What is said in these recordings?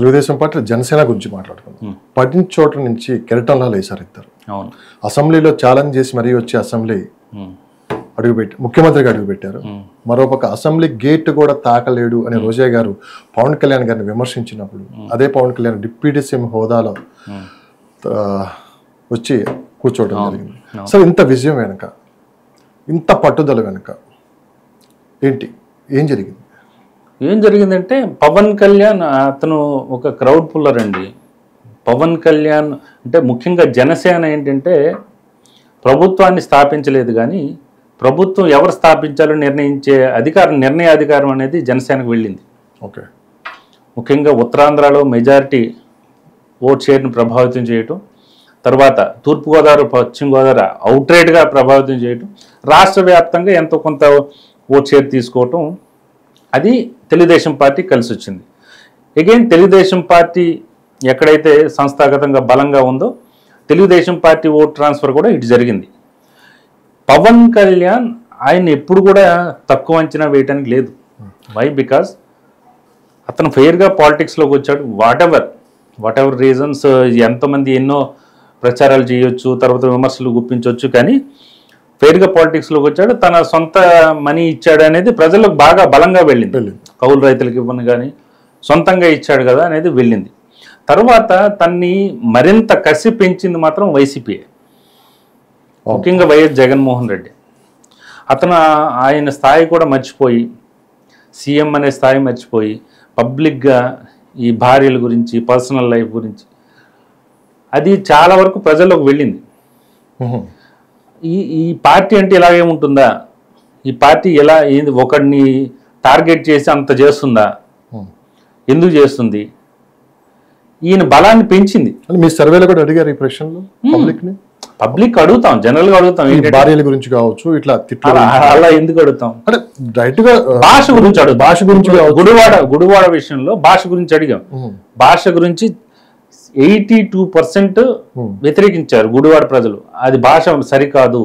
Telugu Desam party Janasena గురించి మాట్లాడుకుందాం. 10 చోట్ల నుంచి కెరటంలాలు వేశారు ఇద్దరు. అసెంబ్లీలో ఛాలెంజ్ చేసి మరీ వచ్చి అసెంబ్లీ ముఖ్యమంత్రిగా అడుగుపెట్టారు. మరోపక్క అసెంబ్లీ గేట్ కూడా తాకలేడు అని రోజా గారు పవన్ కళ్యాణ్ గారిని విమర్శించినప్పుడు అదే పవన్ కళ్యాణ్ డిప్యూటీ సీఎం హోదాలో వచ్చి కూర్చోవడం జరిగింది. అసలు ఇంత విజయం వెనుక, ఇంత పట్టుదల వెనుక ఏం జరిగింది? ఏం జరిగిందంటే పవన్ కళ్యాణ్ అతను ఒక క్రౌడ్ పుల్లర్ అండి. పవన్ కళ్యాణ్ అంటే ముఖ్యంగా జనసేన ఏంటంటే ప్రభుత్వాన్ని స్థాపించలేదు, కానీ ప్రభుత్వం ఎవరు స్థాపించాలో నిర్ణయించే నిర్ణయాధికారం అనేది జనసేనకు వెళ్ళింది. ఓకే. ముఖ్యంగా ఉత్తరాంధ్రలో మెజారిటీ ఓట్ షేర్ని ప్రభావితం చేయటం, తర్వాత తూర్పుగోదావరి పశ్చిమ గోదావరి అవుట్రేట్గా ప్రభావితం చేయటం, రాష్ట్ర వ్యాప్తంగా ఎంతో కొంత ఓట్ షేర్ తీసుకోవటం, అది తెలుగుదేశం పార్టీ కలిసి వచ్చింది. అగైన్ తెలుగుదేశం పార్టీ ఎక్కడైతే సంస్థాగతంగా బలంగా ఉందో తెలుగుదేశం పార్టీ ఓట్ ట్రాన్స్ఫర్ కూడా ఇటు జరిగింది. పవన్ కళ్యాణ్ ఆయన ఎప్పుడు కూడా తక్కువ అంచనా వేయటానికి లేదు. వై? బికాజ్ అతను ఫెయిర్గా పాలిటిక్స్లోకి వచ్చాడు. వాట్ ఎవర్ రీజన్స్, ఎంతమంది ఎన్నో ప్రచారాలు చేయొచ్చు, తర్వాత విమర్శలు గుప్పించవచ్చు, కానీ ఫెయిర్గా పాలిటిక్స్లోకి వచ్చాడు. తన సొంత మనీ ఇచ్చాడు అనేది ప్రజలకు బాగా బలంగా వెళ్ళింది. కౌలు రైతులకు ఇవ్వను కానీ సొంతంగా ఇచ్చాడు కదా అనేది వెళ్ళింది. తర్వాత తన్ని మరింత కసి పెంచింది మాత్రం వైసీపీయే, ముఖ్యంగా వైఎస్ జగన్మోహన్ రెడ్డి. అతను ఆయన స్థాయి కూడా మర్చిపోయి, సీఎం అనే స్థాయి మర్చిపోయి పబ్లిక్గా ఈ భార్యల గురించి, పర్సనల్ లైఫ్ గురించి అది చాలా వరకు ప్రజల్లోకి వెళ్ళింది. ఈ పార్టీ అంటే ఇలాగే ఉంటుందా, ఈ పార్టీ ఎలా ఒకడిని టార్గెట్ చేసి అంత చేస్తుందా, ఎందుకు చేస్తుంది, ఈయన బలాన్ని పెంచింది. మీ సర్వేలో కూడా అడిగారు ఈ ప్రశ్నలు పబ్లిక్ అడుగుతాం, జనరల్ గా అడుగుతాం, భార్యల గురించి కావచ్చు, ఇట్లా అలా ఎందుకు అడుగుతాం, అంటే డైరెక్ట్ గా భాష గురించి అడుగు, భాష గురించి గుడివాడ విషయంలో భాష గురించి అడిగాం. భాష గురించి 82% వ్యతిరేకించారు గుడివాడ ప్రజలు. అది భాష సరికాదు,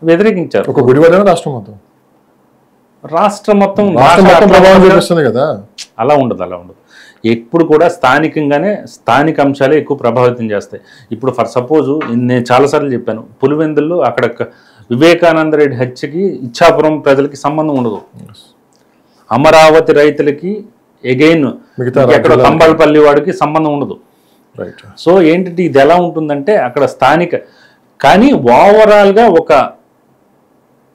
వ్యతిరేకించారు. ఒక గుడివాడ రాష్ట్రం మొత్తం ప్రభావం చూపిస్తుంది కదా. అలా ఉండదు. ఎప్పుడు కూడా స్థానికంగానే స్థానిక అంశాలే ఎక్కువ ప్రభావితం చేస్తాయి. ఇప్పుడు ఫర్ సపోజ్ నేను చాలాసార్లు చెప్పాను, పులివెందుల్లో అక్కడ వివేకానంద రెడ్డి హత్యకి ఇచ్చాపురం ప్రజలకి సంబంధం ఉండదు. అమరావతి రైతులకి ఎగైన్ ఎక్కడ కంబల్పల్లి వాడికి సంబంధం ఉండదు. సో ఏంటంటే ఇది ఎలా ఉంటుందంటే అక్కడ స్థానిక, కానీ ఓవరాల్గా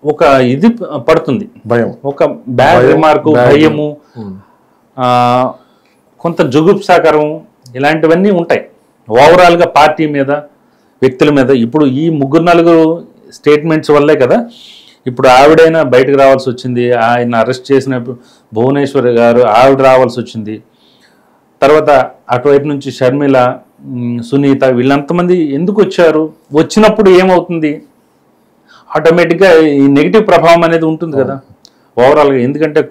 ఒక ఇది పడుతుంది, భయం, ఒక బ్యాడ్ రిమార్కు, భయము, కొంత జుగుప్సాకరం, ఇలాంటివన్నీ ఉంటాయి ఓవరాల్గా పార్టీ మీద, వ్యక్తుల మీద. ఇప్పుడు ఈ 3-4 స్టేట్మెంట్స్ వల్లే కదా ఇప్పుడు ఆవిడైనా బయటకు రావాల్సి వచ్చింది. ఆయన అరెస్ట్ చేసిన భువనేశ్వర్ గారు ఆవిడ రావాల్సి వచ్చింది. తర్వాత అటువైపు నుంచి షర్మిల, సునీత, వీళ్ళంతమంది ఎందుకు వచ్చారు? వచ్చినప్పుడు ఏమవుతుంది, ఆటోమేటిక్గా ఈ నెగిటివ్ ప్రభావం అనేది ఉంటుంది కదా ఓవరాల్గా. ఎందుకంటే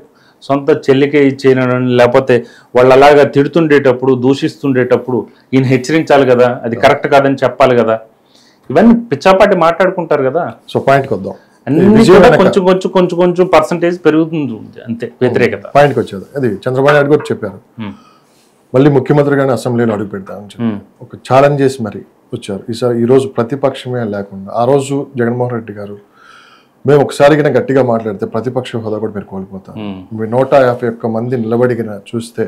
సొంత చెల్లికే ఇచ్చేయడం, లేకపోతే వాళ్ళు అలాగా తిడుతుండేటప్పుడు, దూషిస్తుండేటప్పుడు ఈయన హెచ్చరించాలి కదా, అది కరెక్ట్ కాదని చెప్పాలి కదా. ఇవన్నీ పిచ్చాపాటి మాట్లాడుకుంటారు కదా. సో పాయింట్కి వద్దాం. అన్ని కొంచెం పర్సంటేజ్ పెరుగుతుంది అంతే, వ్యతిరేకత. పాయింట్కి వచ్చేది అది చంద్రబాబు నాయుడు గారు చెప్పారు, మళ్ళీ ముఖ్యమంత్రిగానే అసెంబ్లీలో అడుగు పెడతామని చెప్పి ఒక ఛాలెంజ్ చేసి మరి వచ్చారు. ఈరోజు ప్రతిపక్షమే లేకుండా, ఆ రోజు జగన్మోహన్ రెడ్డి గారు మేము ఒకసారిగా గట్టిగా మాట్లాడితే ప్రతిపక్ష హోదా కూడా మీరు కోల్పోతారు, మీరు 151 మంది నిలబడిగిన చూస్తే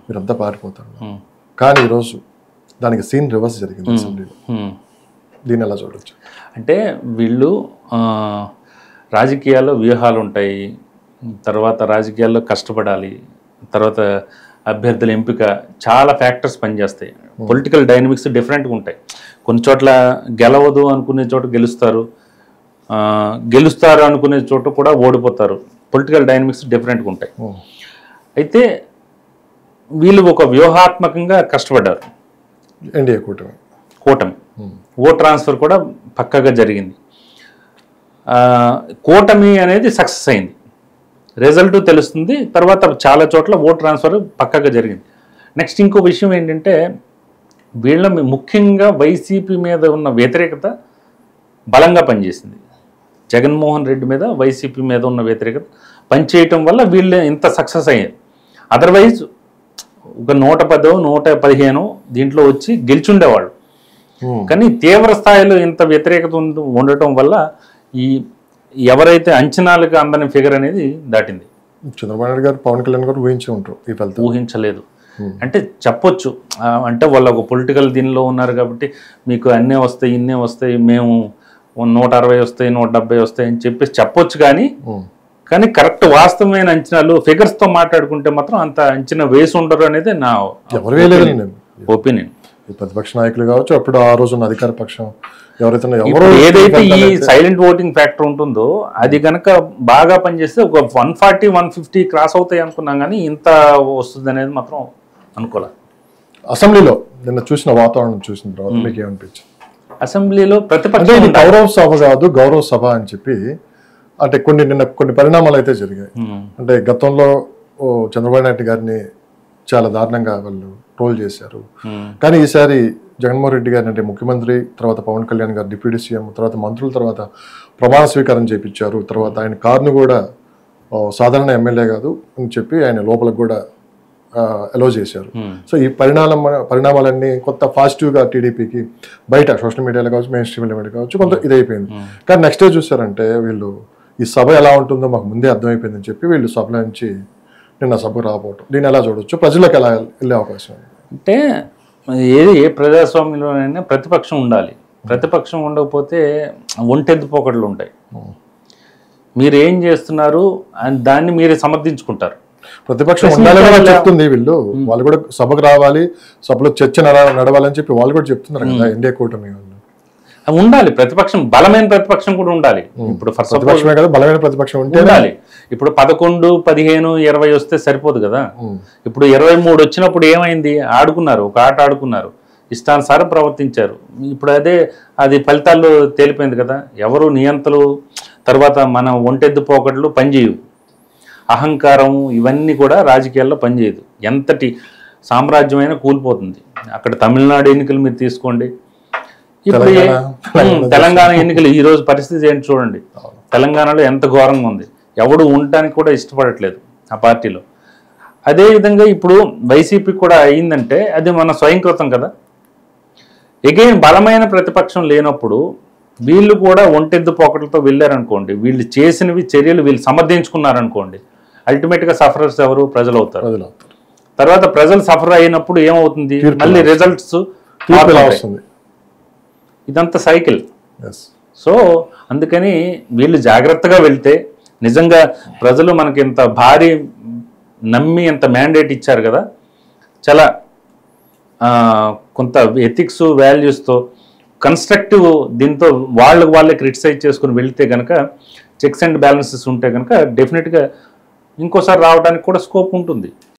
మీరంతా పారిపోతారు. కానీ ఈరోజు దానికి సీన్ రివర్స్ జరిగింది అసెంబ్లీలో. దీన్ని ఎలా చూడొచ్చు అంటే వీళ్ళు రాజకీయాల్లో వ్యూహాలు ఉంటాయి, తర్వాత రాజకీయాల్లో కష్టపడాలి, తర్వాత అభ్యర్థుల ఎంపిక, చాలా ఫ్యాక్టర్స్ పనిచేస్తాయి. పొలిటికల్ డైనమిక్స్ డిఫరెంట్గా ఉంటాయి. కొన్ని చోట్ల గెలవదు అనుకునే చోట గెలుస్తారు, గెలుస్తారు అనుకునే చోట కూడా ఓడిపోతారు. పొలిటికల్ డైనమిక్స్ డిఫరెంట్గా ఉంటాయి. అయితే వీళ్ళు ఒక వ్యూహాత్మకంగా కష్టపడ్డారు. ఎన్డీఏ కూటమి ఓట్ ట్రాన్స్ఫర్ కూడా పక్కాగా జరిగింది. కూటమి అనేది సక్సెస్ అయింది, రిజల్ట్ తెలుస్తుంది. తర్వాత చాలా చోట్ల ఓట్ ట్రాన్స్ఫర్ పక్కాగా జరిగింది. నెక్స్ట్ ఇంకో విషయం ఏంటంటే వీళ్ళ ముఖ్యంగా వైసీపీ మీద ఉన్న వ్యతిరేకత బలంగా పనిచేసింది. జగన్మోహన్ రెడ్డి మీద వైసీపీ మీద ఉన్న వ్యతిరేకత పనిచేయటం వల్ల వీళ్ళు ఇంత సక్సెస్ అయ్యారు. అదర్వైజ్ ఒక 110 115 దీంట్లో వచ్చి గెలిచుండేవాళ్ళు. కానీ తీవ్ర స్థాయిలో ఇంత వ్యతిరేకత ఉండటం వల్ల ఈ ఎవరైతే అంచనాలకు అందని ఫిగర్ అనేది దాటింది. చంద్రబాబు నాయుడు గారు, పవన్ కళ్యాణ్ గారు ఊహించి ఉంటారు ఈ ఫలితం. ఊహించలేదు అంటే చెప్పొచ్చు. అంటే వాళ్ళు ఒక పొలిటికల్ దీనిలో ఉన్నారు కాబట్టి మీకు అన్నీ వస్తాయి, ఇన్నే వస్తాయి, మేము 160 వస్తాయి, 170 వస్తాయి అని చెప్పేసి చెప్పొచ్చు. కానీ కరెక్ట్ వాస్తవమైన అంచనాలు ఫిగర్స్తో మాట్లాడుకుంటే మాత్రం అంత అంచనా వేసి ఉండరు అనేది నా ఒపీనియన్. ప్రతిపక్ష నాయకులు కావచ్చు, అప్పుడు ఆ రోజు ఉన్న అధికార పక్షం ఏదైతే ఈ సైలెంట్ ఓటింగ్ ఫ్యాక్టర్ ఉంటుందో అది కనుక బాగా పనిచేస్తే ఒక 140 150 క్రాస్ అవుతాయి అనుకున్నాం, కానీ ఇంత వస్తుంది అనేది మాత్రం అనుకోలే. అసెంబ్లీలో నిన్న చూసిన వాతావరణం చూసిన తర్వాత మీకు ఏమనిపించింది? అసెంబ్లీలో ప్రతిపక్షం గౌరవ సభ కాదు, గౌరవ సభ అని చెప్పి అంటే కొన్ని పరిణామాలు అయితే జరిగాయి. అంటే గతంలో చంద్రబాబు నాయుడు గారిని చాలా దారుణంగా వాళ్ళు ట్రోల్ చేశారు. కానీ ఈసారి జగన్మోహన్ రెడ్డి గారిని అంటే ముఖ్యమంత్రి, తర్వాత పవన్ కళ్యాణ్ గారు డిప్యూటీ సీఎం, తర్వాత మంత్రుల తర్వాత ప్రమాణ స్వీకారం చేయించారు. తర్వాత ఆయన కారును కూడా సాధారణ ఎమ్మెల్యే కాదు అని చెప్పి ఆయన లోపలికి కూడా అలో చేశారు. సో ఈ పరిణామాలన్నీ కొత్త పాజిటివ్గా టీడీపీకి బయట సోషల్ మీడియాలో కావచ్చు, మెయిన్ స్ట్రీమ్ మీడియా కావచ్చు కొంత ఇదైపోయింది. కానీ నెక్స్ట్ డే చూసారంటే వీళ్ళు ఈ సభ ఎలా ఉంటుందో మాకు ముందే అర్థమైపోయిందని చెప్పి వీళ్ళు సభలో నుంచి నిన్న సభకు రాకపోవటం, దీన్ని ఎలా చూడొచ్చు, ప్రజలకు ఎలా వెళ్ళే అవకాశం? అంటే ఏ ప్రజాస్వామ్యంలోనైనా ప్రతిపక్షం ఉండాలి. ప్రతిపక్షం ఉండకపోతే ఒంటెద్దు పోకడలు ఉంటాయి. మీరు ఏం చేస్తున్నారు అని దాన్ని మీరే సమర్థించుకుంటారు. ప్రతిపక్షం ఉండాలని చెప్తుంది వీళ్ళు, వాళ్ళు కూడా సభకు రావాలి, సభలో చర్చ నడవాలని చెప్పి వాళ్ళు కూడా చెప్తున్నారు కదా ఎన్డీఏ కూటమి వాళ్ళు. ఉండాలి ప్రతిపక్షం, బలమైన ప్రతిపక్షం కూడా ఉండాలి. ఇప్పుడు ప్రతిపక్షమే కదా బలమైన ప్రతిపక్షం ఉండాలి. ఇప్పుడు 11, 15, 20 వస్తే సరిపోదు కదా. ఇప్పుడు 23 వచ్చినప్పుడు ఏమైంది? ఆడుకున్నారు, ఒక ఆట ఆడుకున్నారు, ఇష్టానుసారం ప్రవర్తించారు. ఇప్పుడు అది ఫలితాల్లో తేలిపోయింది కదా. ఎవరు నియంతలు, తర్వాత మన ఒంటెద్దు పోకట్లు పనిచేయవు, అహంకారం ఇవన్నీ కూడా రాజకీయాల్లో పనిచేయదు. ఎంతటి సామ్రాజ్యమైనా కూలిపోతుంది. అక్కడ తమిళనాడు ఎన్నికలు మీరు తీసుకోండి, ఇప్పుడు తెలంగాణ ఎన్నికలు ఈ రోజు పరిస్థితి ఏంటి చూడండి. తెలంగాణలో ఎంత ఘోరంగా ఉంది, ఎవడు ఉండటానికి కూడా ఇష్టపడట్లేదు ఆ పార్టీలో. అదేవిధంగా ఇప్పుడు వైసీపీ కూడా అయిందంటే అది మన స్వయంకృతం కదా. ఎగైన్ బలమైన ప్రతిపక్షం లేనప్పుడు వీళ్ళు కూడా ఒంటెద్దు పోకట్లతో వెళ్ళారనుకోండి, వీళ్ళు చేసినవి చర్యలు వీళ్ళు సమర్థించుకున్నారనుకోండి, అల్టిమేట్గా సఫరర్స్ ఎవరు? ప్రజలు అవుతారు. తర్వాత ప్రజలు సఫర్ అయినప్పుడు ఏమవుతుంది? మళ్ళీ రిజల్ట్స్ వస్తుంది. ఇదంతా సైకిల్. సో అందుకని వీళ్ళు జాగ్రత్తగా వెళ్తే నిజంగా ప్రజలు మనకి ఇంత భారీ నమ్మి ఇంత మ్యాండేట్ ఇచ్చారు కదా, చాలా కొంత ఎథిక్స్ వాల్యూస్తో కన్స్ట్రక్టివ్ దీంతో వాళ్ళే క్రిటిసైజ్ చేసుకుని వెళితే కనుక, చెక్స్ అండ్ బ్యాలెన్సెస్ ఉంటే కనుక డెఫినెట్గా ఇంకోసారి రావడానికి కూడా స్కోప్ ఉంటుంది.